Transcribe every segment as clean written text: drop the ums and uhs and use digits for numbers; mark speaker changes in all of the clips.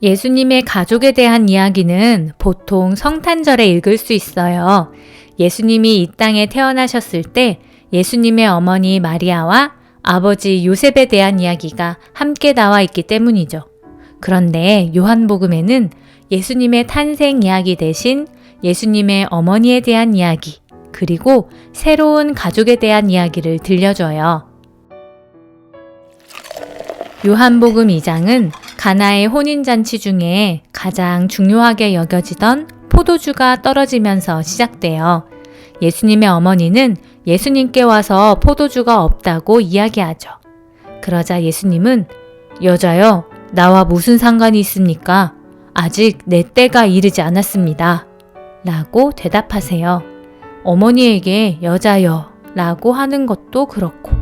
Speaker 1: 예수님의 가족에 대한 이야기는 보통 성탄절에 읽을 수 있어요. 예수님이 이 땅에 태어나셨을 때 예수님의 어머니 마리아와 아버지 요셉에 대한 이야기가 함께 나와 있기 때문이죠. 그런데 요한복음에는 예수님의 탄생 이야기 대신 예수님의 어머니에 대한 이야기, 그리고 새로운 가족에 대한 이야기를 들려줘요. 요한복음 2장은 가나의 혼인잔치 중에 가장 중요하게 여겨지던 포도주가 떨어지면서 시작돼요. 예수님의 어머니는 예수님께 와서 포도주가 없다고 이야기하죠. 그러자 예수님은 여자여, 나와 무슨 상관이 있습니까? 아직 내 때가 이르지 않았습니다. 라고 대답하세요. 어머니에게 여자여 라고 하는 것도 그렇고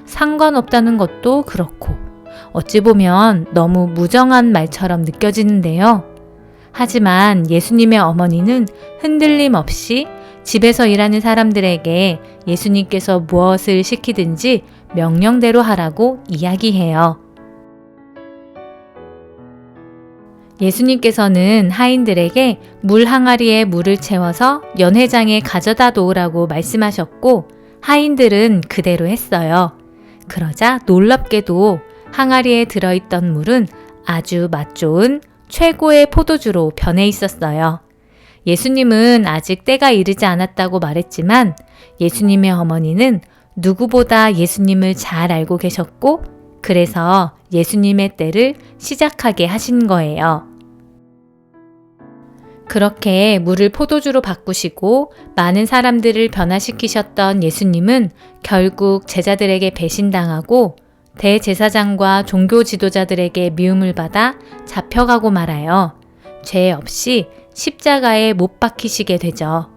Speaker 1: 상관없다는 것도 그렇고 어찌 보면 너무 무정한 말처럼 느껴지는데요. 하지만 예수님의 어머니는 흔들림 없이 집에서 일하는 사람들에게 예수님께서 무엇을 시키든지 명령대로 하라고 이야기해요. 예수님께서는 하인들에게 물 항아리에 물을 채워서 연회장에 가져다 놓으라고 말씀하셨고 하인들은 그대로 했어요. 그러자 놀랍게도 항아리에 들어있던 물은 아주 맛 좋은 최고의 포도주로 변해 있었어요. 예수님은 아직 때가 이르지 않았다고 말했지만 예수님의 어머니는 누구보다 예수님을 잘 알고 계셨고 그래서 예수님의 때를 시작하게 하신 거예요. 그렇게 물을 포도주로 바꾸시고 많은 사람들을 변화시키셨던 예수님은 결국 제자들에게 배신당하고 대제사장과 종교 지도자들에게 미움을 받아 잡혀가고 말아요. 죄 없이 십자가에 못 박히시게 되죠.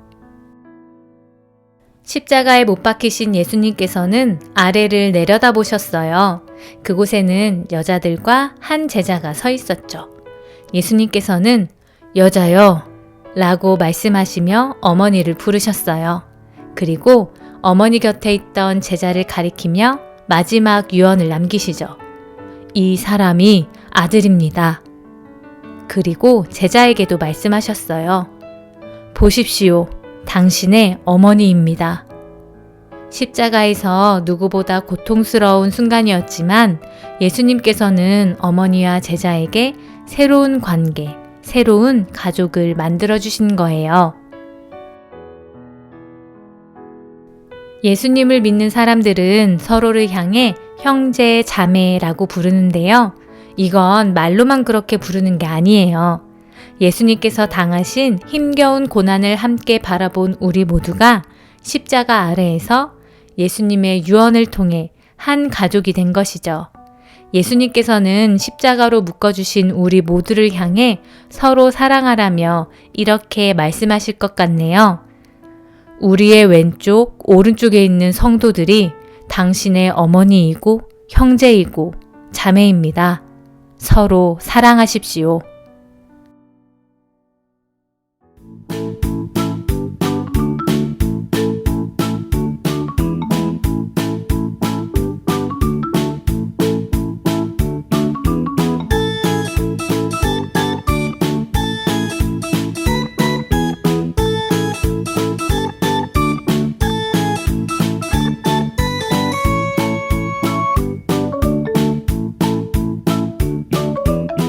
Speaker 1: 십자가에 못 박히신 예수님께서는 아래를 내려다보셨어요. 그곳에는 여자들과 한 제자가 서 있었죠. 예수님께서는 여자여 라고 말씀하시며 어머니를 부르셨어요. 그리고 어머니 곁에 있던 제자를 가리키며 마지막 유언을 남기시죠. 이 사람이 아들입니다. 그리고 제자에게도 말씀하셨어요. 보십시오. 당신의 어머니입니다. 십자가에서 누구보다 고통스러운 순간이었지만 예수님께서는 어머니와 제자에게 새로운 관계, 새로운 가족을 만들어주신 거예요. 예수님을 믿는 사람들은 서로를 향해 형제, 자매라고 부르는데요. 이건 말로만 그렇게 부르는 게 아니에요. 예수님께서 당하신 힘겨운 고난을 함께 바라본 우리 모두가 십자가 아래에서 예수님의 유언을 통해 한 가족이 된 것이죠. 예수님께서는 십자가로 묶어주신 우리 모두를 향해 서로 사랑하라며 이렇게 말씀하실 것 같네요. 우리의 왼쪽, 오른쪽에 있는 성도들이 당신의 어머니이고 형제이고 자매입니다. 서로 사랑하십시오.